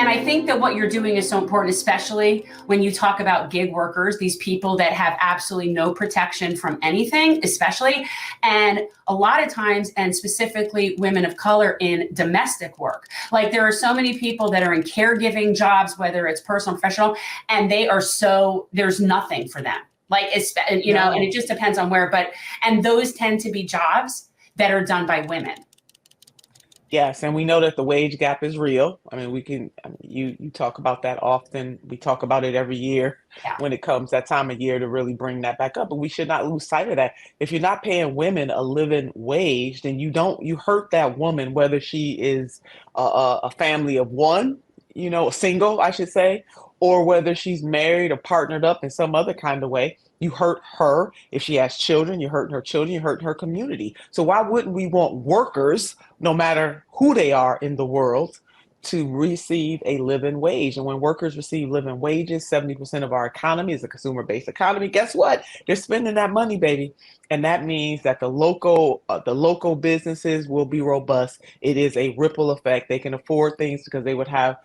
And I think that what you're doing is so important, especially when you talk about gig workers, these people that have absolutely no protection from anything, especially. And a lot of times, and specifically women of color in domestic work, like there are so many people that are in caregiving jobs, whether it's personal, professional, and there's nothing for them. Like, it's, and it just depends on where, and those tend to be jobs that are done by women. Yes, and we know that the wage gap is real. I mean, you talk about that often. We talk about it every year when it comes that time of year to really bring that back up. But we should not lose sight of that. If you're not paying women a living wage, then you hurt that woman, whether she is a family of one, single, I should say, or whether she's married or partnered up in some other kind of way. You hurt her. If she has children, you're hurting her children, you're hurting her community. So why wouldn't we want workers, no matter who they are in the world, to receive a living wage? And when workers receive living wages, 70% of our economy is a consumer-based economy. Guess what? They're spending that money, baby. And that means that the local businesses will be robust. It is a ripple effect. They can afford things because they would have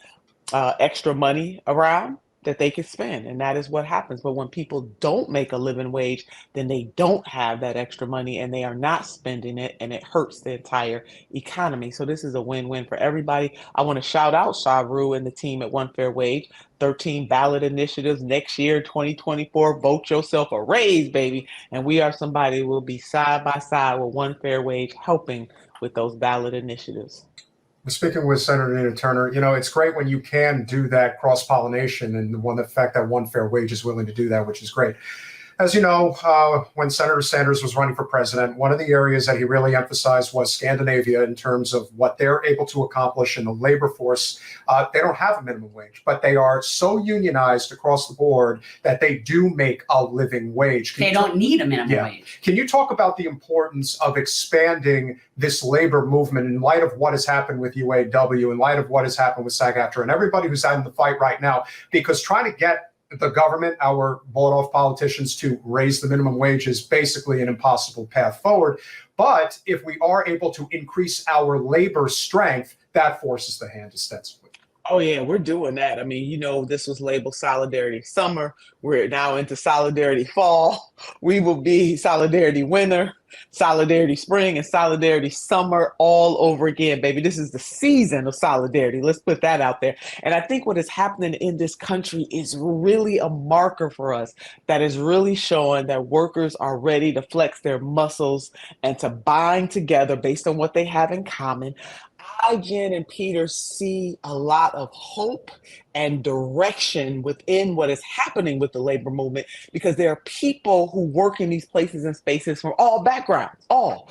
extra money around that they could spend, and that is what happens. But when people don't make a living wage, then they don't have that extra money and they are not spending it, and it hurts the entire economy. So this is a win-win for everybody. I want to shout out Shavru and the team at One Fair Wage. 13 ballot initiatives next year, 2024. Vote yourself a raise, baby. And we are somebody who will be side by side with One Fair Wage, helping with those ballot initiatives. Speaking with Senator Nina Turner, it's great when you can do that cross-pollination, and the fact that One Fair Wage is willing to do that, which is great. As you know, when Senator Sanders was running for president, one of the areas that he really emphasized was Scandinavia in terms of what they're able to accomplish in the labor force. They don't have a minimum wage, but they are so unionized across the board that they do make a living wage. They don't need a minimum wage. Can you talk about the importance of expanding this labor movement in light of what has happened with UAW, in light of what has happened with SAG-AFTRA, and everybody who's out in the fight right now? Because trying to get the government, our bought-off politicians, to raise the minimum wage is basically an impossible path forward. But if we are able to increase our labor strength, that forces the hand ostensibly. Oh, yeah, we're doing that. I mean, this was labeled Solidarity Summer. We're now into Solidarity Fall. We will be Solidarity Winter, Solidarity Spring, and Solidarity Summer all over again, baby. This is the season of solidarity. Let's put that out there. And I think what is happening in this country is really a marker for us that is really showing that workers are ready to flex their muscles and to bind together based on what they have in common. I, Jen, and Peter see a lot of hope and direction within what is happening with the labor movement, because there are people who work in these places and spaces from all backgrounds, all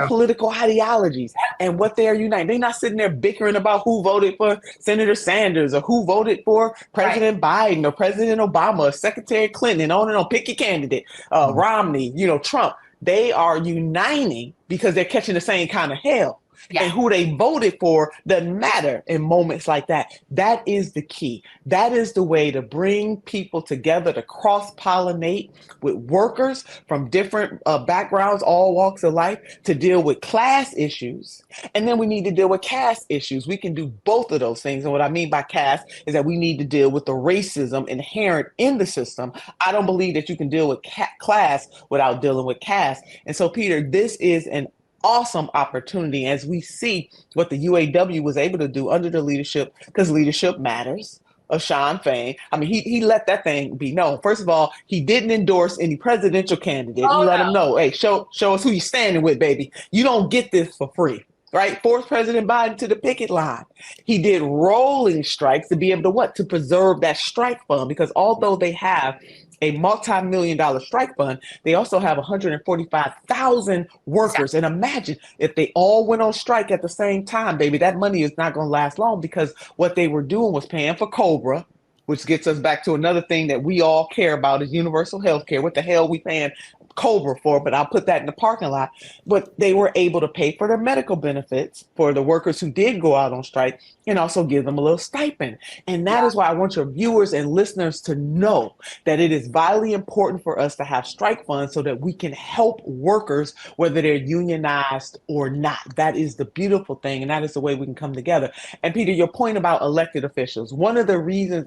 political ideologies, and what they are uniting. They're not sitting there bickering about who voted for Senator Sanders or who voted for President Biden or President Obama or Secretary Clinton, on and on. Pick your candidate, Romney, Trump. They are uniting because they're catching the same kind of hell. And who they voted for doesn't matter in moments like that. That is the key. That is the way to bring people together, to cross-pollinate with workers from different backgrounds, all walks of life, to deal with class issues. And then we need to deal with caste issues. We can do both of those things. And what I mean by caste is that we need to deal with the racism inherent in the system. I don't believe that you can deal with class without dealing with caste. And so, Peter, this is an awesome opportunity as we see what the UAW was able to do under the leadership, because leadership matters, of Shawn Fain. I mean, he let that thing be known. First of all, he didn't endorse any presidential candidate. He let him know, hey, show us who you're standing with, baby. You don't get this for free. Right? Forced President Biden to the picket line. He did rolling strikes to be able to what? To preserve that strike fund, because although they have a multi-million-dollar strike fund, they also have 145,000 workers. And imagine if they all went on strike at the same time, baby, that money is not going to last long, because what they were doing was paying for Cobra, which gets us back to another thing that we all care about is universal health care. What the hell we paying Cobra for? But I'll put that in the parking lot. But they were able to pay for their medical benefits for the workers who did go out on strike and also give them a little stipend. And that is why I want your viewers and listeners to know that it is vitally important for us to have strike funds so that we can help workers, whether they're unionized or not. That is the beautiful thing. And that is the way we can come together. And Peter, your point about elected officials, another reason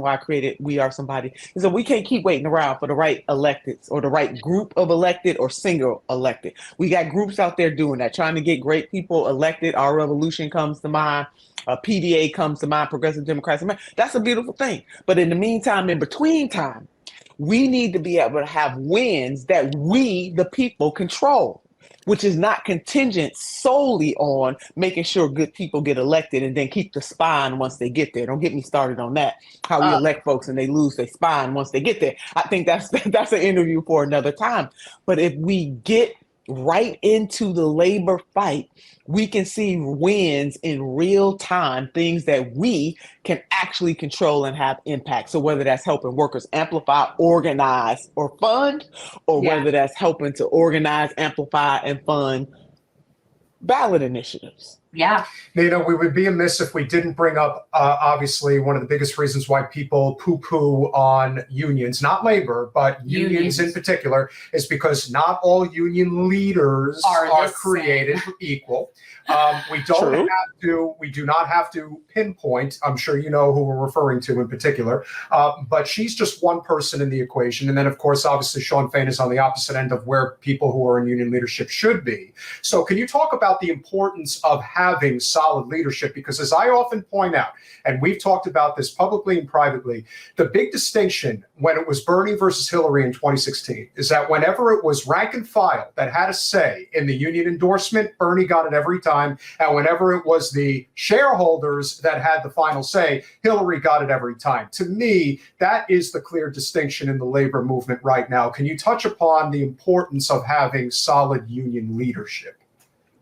why I created We Are Somebody is that we can't keep waiting around for the right elected or the right group of elected or single elected. We got groups out there doing that, trying to get great people elected. Our Revolution comes to mind. PDA comes to mind, Progressive Democrats. That's a beautiful thing. But in the meantime, in between time, we need to be able to have wins that we, the people, control, which is not contingent solely on making sure good people get elected and then keep the spine once they get there. Don't get me started on that. How we elect folks and they lose their spine once they get there. I think that's an interview for another time. But if we get right into the labor fight, we can see wins in real time, things that we can actually control and have impact. So whether that's helping workers amplify, organize, or fund, or whether that's helping to organize, amplify, and fund ballot initiatives. Yeah. Nina, we would be amiss if we didn't bring up, obviously, one of the biggest reasons why people poo-poo on unions, not labor, but unions in particular, is because not all union leaders are created equal. We do not have to pinpoint, I'm sure you know who we're referring to in particular, but she's just one person in the equation. And then, of course, obviously, Shawn Fain is on the opposite end of where people who are in union leadership should be. So can you talk about the importance of having solid leadership? Because as I often point out, and we've talked about this publicly and privately, the big distinction when it was Bernie versus Hillary in 2016 is that whenever it was rank and file that had a say in the union endorsement, Bernie got it every time. And whenever it was the shareholders that had the final say, Hillary got it every time. To me, that is the clear distinction in the labor movement right now. Can you touch upon the importance of having solid union leadership?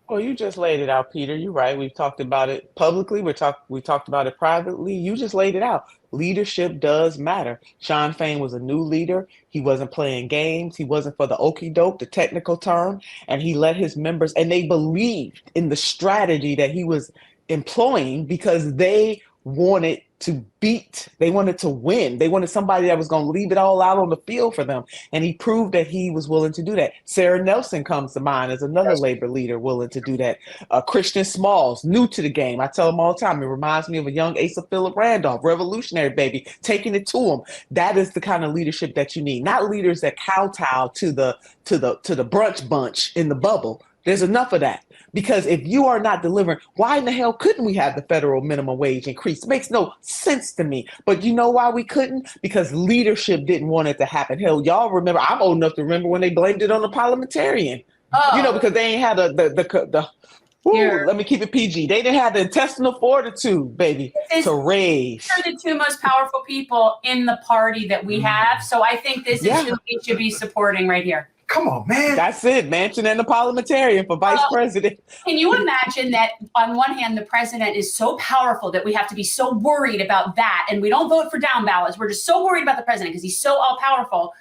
Well, you just laid it out, Peter. You're right. We've talked about it publicly. We talked about it privately. You just laid it out. Leadership does matter. Shawn Fain was a new leader. He wasn't playing games. He wasn't for the okie doke, the technical term. And he let his members, and they believed in the strategy that he was employing because they wanted to they wanted to win. They wanted somebody that was going to leave it all out on the field for them. And he proved that he was willing to do that. Sarah Nelson comes to mind as another labor leader willing to do that. Christian Smalls, new to the game. I tell him all the time, it reminds me of a young Asa Philip Randolph, revolutionary baby, taking it to him. That is the kind of leadership that you need. Not leaders that kowtow to the brunch bunch in the bubble. There's enough of that. Because if you are not delivering, why in the hell couldn't we have the federal minimum wage increase? It makes no sense to me. But you know why we couldn't? Because leadership didn't want it to happen. Hell, y'all remember, I'm old enough to remember when they blamed it on the parliamentarian. Oh. Because they ain't had let me keep it PG. They didn't have the intestinal fortitude, baby, to raise. They're the two most powerful people in the party that we have. So I think this is who we should be supporting right here. Come on, man. That's it. Manchin and the parliamentarian for vice president. Can you imagine that on one hand, the president is so powerful that we have to be so worried about that. And we don't vote for down ballots. We're just so worried about the president because he's so all powerful.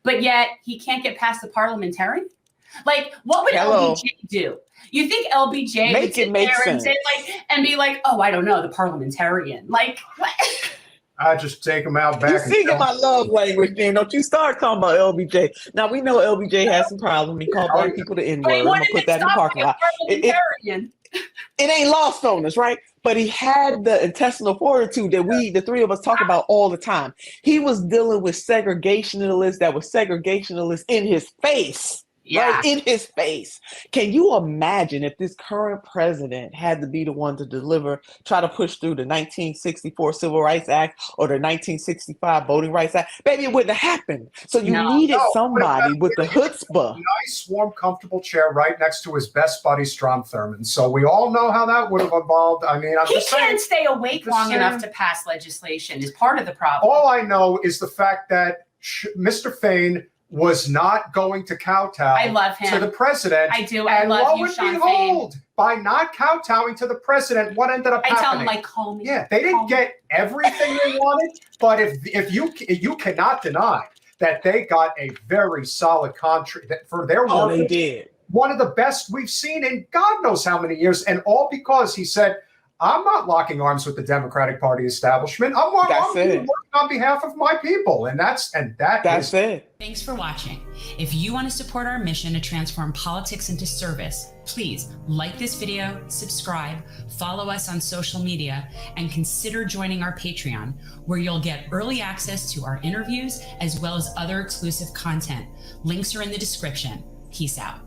But yet he can't get past the parliamentarian. Like, what would LBJ do? You think LBJ would sit there and say, and be like, oh, I don't know, the parliamentarian. Like, what? I just take them out back. You singing my love language, then. Don't you start talking about LBJ. Now, we know LBJ has some problems. He called black people the N-word. I'm going to put that in the parking lot. It ain't lost on us, right? But he had the intestinal fortitude that the three of us talk about all the time. He was dealing with segregationalists that were segregationalists in his face. Right in his face. Can you imagine if this current president had to be the one to try to push through the 1964 Civil Rights Act or the 1965 Voting Rights Act? Baby, it wouldn't have happened. So you needed somebody with the chutzpah. Nice, warm, comfortable chair right next to his best buddy, Strom Thurmond. So we all know how that would have evolved. I mean, he can't stay awake long enough to pass legislation is part of the problem. All I know is the fact that Mr. Fain was not going to kowtow I love him. to the president. I do. I and love lo you, Shawn and Fain. behold, by not kowtowing to the president, what ended up I happening? tell him, like, call me. Yeah, they didn't get everything they wanted, but if you cannot deny that they got a very solid contract for their Oh, work. they did. One of the best we've seen in God knows how many years, and all because he said, I'm not locking arms with the Democratic Party establishment. I'm working on behalf of my people. And that's it. Thanks for watching. If you want to support our mission to transform politics into service, please like this video, subscribe, follow us on social media, and consider joining our Patreon, where you'll get early access to our interviews as well as other exclusive content. Links are in the description. Peace out.